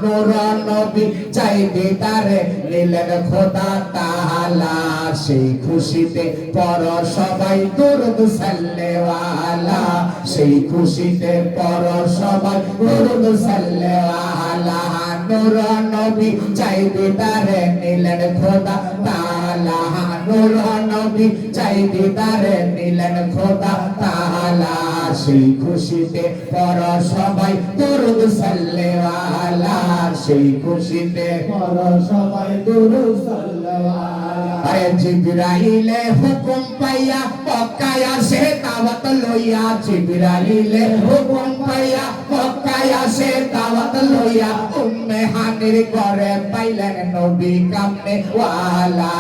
নূর নবী চাই দিদারে নিলেন খোদা তাআলা সেই খুশিতে পড় সবাই দুরূদ সাল্লাল্লাহু সেই খুশিতে পড় সবাই দুরূদ সাল্লাল্লাহু নূর নবী চাই দিদারে নিলেন খোদা তাআলা নূর নবী চাই দিদারে নিলেন খোদা তাআলা সেই খুশিতে পড় সবাই দুরূদ সাল্লাল্লাহু সেই খুশিতে পড় সবাই দুরূদ সাল্লাল্লাহু আলাইহি জিবরাইলে হুকুম পাইয়া মক্কায় আসে দাওয়াত লইয়া জিবরাইলে হুকুম পাইয়া মক্কায় আসে দাওয়াত লইয়া উম্মে হানির ঘরে পাইলেন নবী কামনে ওয়ালা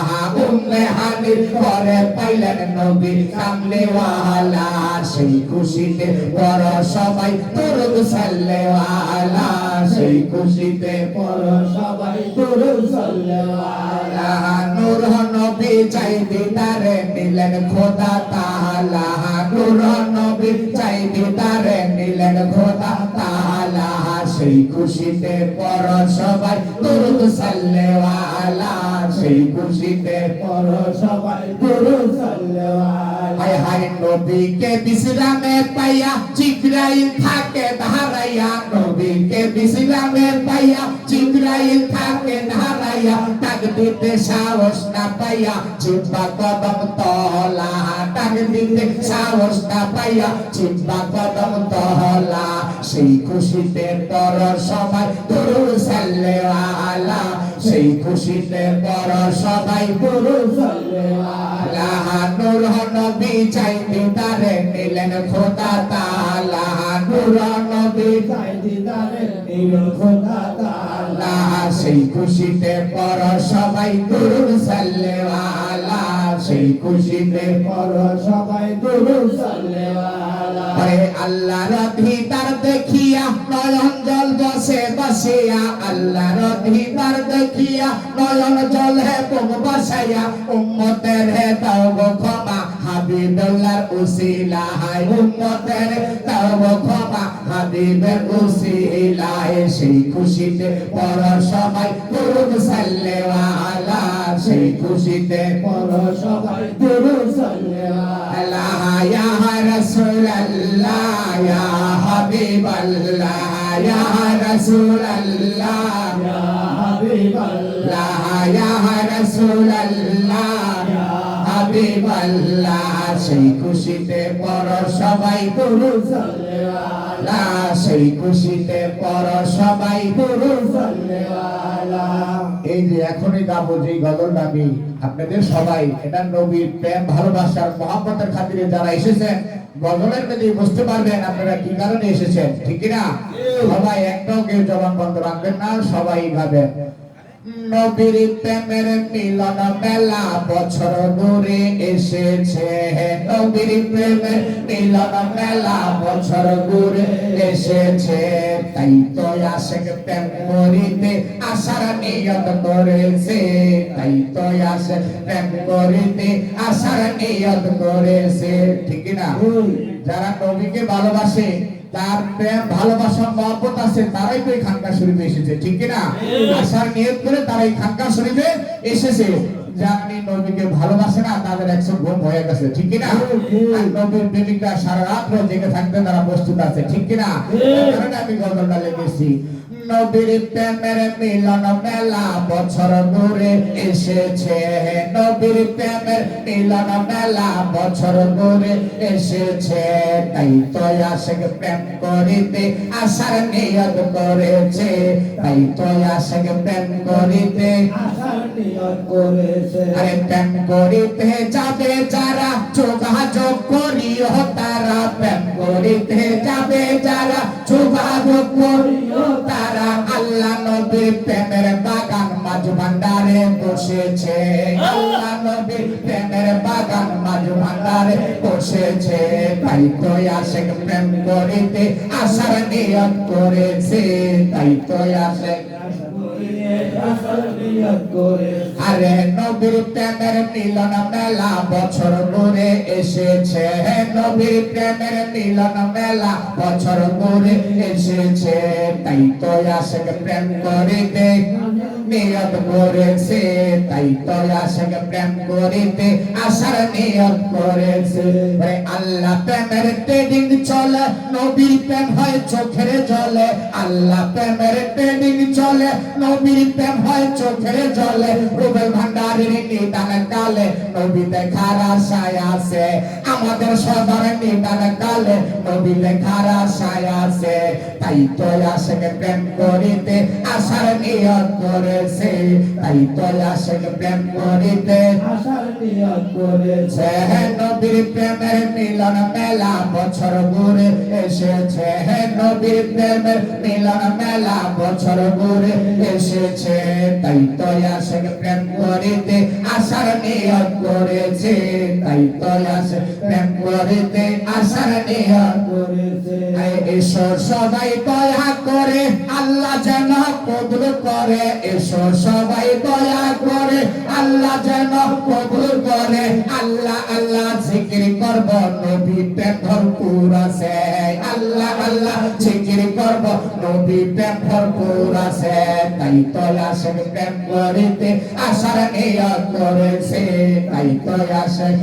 উম্মে হানির ঘরে পাইলেন নবী কামনে ওয়ালা সেই খুশিতে পড় সবাই দুরূদ সাল্লাল্লাহু সেই খুশিতে পড় সবাই দুরূদ সাল্লাল্লাহু নূর নবী চাই দিদারে নিলেন খোদা তাআলা নূর নবী চাই দিদারে নিলেন খোদা তাআলা সেই খুশিতে পড় সবাই দুরূদ সাল্লাল্লাহু সেই খুশিতে পড় সবাই দুরূদ সাল্লাল্লাহু হায় হায় নবীকে বিশ্রামে পাইয়া জিবরাইল থাকে ধারাইয়া নবীকে বিশ্রামে পাইয়া জিবরাইল থাকে ধারাইয়া ডাক দিতে সাহস না পাইয়া জিব্বা কদম তলা ডাক দিতে সাহস না পাইয়া জিব্বা কদম তলা সেই খুশিতে পড় সবাই দুরূদ সাল্লাল্লাহু সেই খুশিতে পড় সবাই দুরূদ সাল্লাল্লাহু নূর নবী চাই দিদারে নিলেন খোদা তাআলা নূর নবী চাই দিদারে নিলেন খোদা তাআলা সেই খুশিতে পড় সবাই দুরূদ সাল্লাল্লাহু সেই খুশিতে পড় সবাই দুরূদ সাল্লাল্লাহু আরে আল্লাহর দিদার দেখিয়া নয়ন জল বসে বসিয়া আল্লাহর দিদার দেখিয়া নয়ন জল হে বুক বসাইয়া উম্মতের হে দাও গো ক্ষমা হাবিবুল্লাহর উসিলায় উম্মতের দাও গো ক্ষমা হাবিবের উসিলায় সেই খুশিতে পড় সবাই দুরূদ সাল্লাল্লাহু সেই খুশিতে পড় সবাই দুরূদ সাল্লাল্লাহু ইয়া রাসূলুল্লাহ ইয়া হাবিবাল্লাহ ইয়া রাসূলুল্লাহ ইয়া হাবিবাল্লাহ ইয়া রাসূলুল্লাহ ইয়া হাবিবাল্লাহ সেই খুশিতে পড় সবাই দুরূদ সাল্লাল্লাহু সেই খুশিতে পড় সবাই দুরূদ সাল্লাল্লাহু এই যে এখনই গাবো যে গজলটা আমি আপনাদের সবাই এটা নবীর প্রেম ভালোবাসার মহব্বতের খাতিরে যারা এসেছেন গজলের মধ্যে বুঝতে পারবেন আপনারা কি কারণে এসেছেন ঠিক কি না সবাই একটাও কেউ জবান বন্ধ রাখবেন না সবাই গাবেন নবীর প্রেমের মিলন মেলা বছর ধরে এসেছে নবীর প্রেমের মিলন মেলা বছর ধরে এসেছে তাই তো আশিক প্রেম করিতে আশার নিয়ত করেছে তাই তো আশিক প্রেম করিতে আশার নিয়ত করেছে ঠিক না যারা নবীকে ভালোবাসে তার প্রেম ভালোবাসা মহব্বত আছে তারাই তো এই খানকা শরীফে এসেছে ঠিক কি না আশার নিয়ত করে তারাই খানকা শরীফে এসেছে যারা নবীকে ভালোবাসে না তাদের একশো ঘুম হয়ে গেছে ঠিক কি না আর নবীর প্রেমিকরা সারা রাত জেগে থাকতে তারা প্রস্তুত আছে ঠিক কি না কারণে আমি গজলটা লিখেছি নবীর প্রেমের মিলন মেলা বছর ধরে এসেছে নবীর প্রেমের মিলন মেলা বছর ধরে এসেছে তাই তো আশিক প্রেম করিতে আশার নিয়ত করেছে তাই তো আশিক প্রেম করিতে আশার নিয়ত করেছে আরে প্রেম করিতে যাবে যারা যোগাযোগ করিও তারা প্রেম করিতে যাবে যারা যোগাযোগ করিও তারা আল্লাহ নবীর প্রেমের বাগান মাঝ ভান্ডারে বসেছে আল্লাহ নবীর প্রেমের বাগান মাঝ ভান্ডারে বসেছে তাই তো আশেক প্রেম করিতে আসার নিয়ত করেছে তাই তো আশেক আরে নবীর প্রেমের মিলন মেলা বছর ঘুরে এসেছে নবীর প্রেমের মিলন মেলা বছর ঘুরে এসেছে তাই তো আশেক প্রেম করিতে নিয়ত করেছে তাই তো আশেক প্রেম করিতে আসার নিয়ত করেছে আল্লাহ প্রেমের ট্রেডিং চলে নবীর প্রেম হয় চোখের জলে আল্লাহ প্রেমের ট্রেডিং চলে নবীর প্রেম হয় চোখের জলে রুবেল ভান্ডারীর নিদান কালে নবী দেখার আশায় আছে আমাদের সবার নিদান কালে নবী দেখার আশায় আছে তাই তো আশেক প্রেম করিতে আসার নিয়ত করেছে তাই তো আশেক প্রেম করিতে আসার নিয়ত করেছে নবীর প্রেমের মিলন মেলা বছর ঘুরে এসেছে নবীর প্রেমের মিলন মেলা বছর ঘুরে এসেছে তাই তো আশেক প্রেম করিতে আসার নিয়ত করেছে তাই তো আশেক প্রেম করিতে আসার নিয়ত করেছে এসো সবাই দয়া করে আল্লাহ যেন কবুল করে এসো সবাই দয়া করে আল্লাহ যেন কবুল করে আল্লাহ আল্লাহ জিকির করব নবী প্রেম ভরপুর আছে আল্লাহ আল্লাহ জিকির করব নবী প্রেম ভরপুর আছে তাই তো আশেক প্রেম করিতে আসার নিয়ত করেছে তাই তো আশেক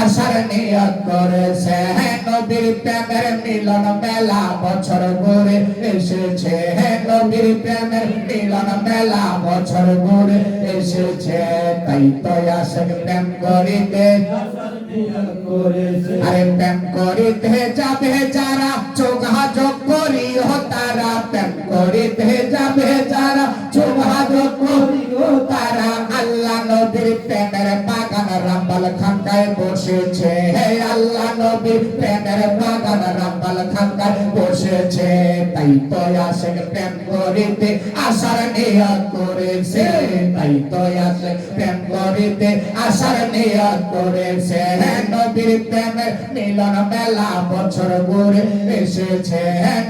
আসার নিয়ত করেছে নবীর প্রেমের মিলন মেলা বছর ঘুরে এসেছে নবীর প্রেমের মিলন মেলা বছর ঘুরে এসেছে তাই তো আশেক প্রেম করিতে আরে প্রেম করিতে যাবে যারা যোগাযোগ করিও তারা প্রেম করিতে যাবে যারা যোগাযোগ করিও তারা আল্লাহ নবীর প্রেমের বাগান রামবাল খানকায় বসেছে হে আল্লাহ নবীর প্রেমের বাগান রামবাল খানকায় বসেছে তাই তো আশেক প্রেম করিতে আসার নিয়ত করেছে তাই তো আশেক প্রেম করিতে আসার নিয়ত করেছে নবীর প্রেমের মিলন মেলা বছর ঘুরে এসেছে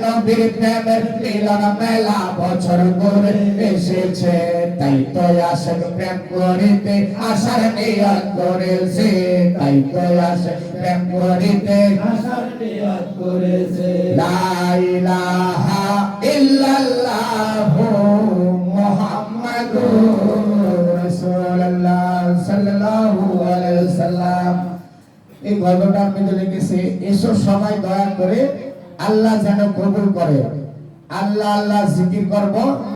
নবীর প্রেমের মিলন মেলা বছর ঘুরে এসেছে তাই তো আশেক প্রেম করিতে আসার নিয়ত করেছে তাই তো আশেক প্রেম করিতে আসার নিয়ত করেছে লা ইলাহা ইল্লাল্লাহু মুহাম্মাদুর রাসূলুল্লাহ সাল্লাল্লাহু আলাইহি ওয়াসাল্লাম এই গল্পটা আমি লিখেছি এসো সবাই দয়া করে আল্লাহ যেন কবুল করে আল্লাহ আল্লাহ জিকির করব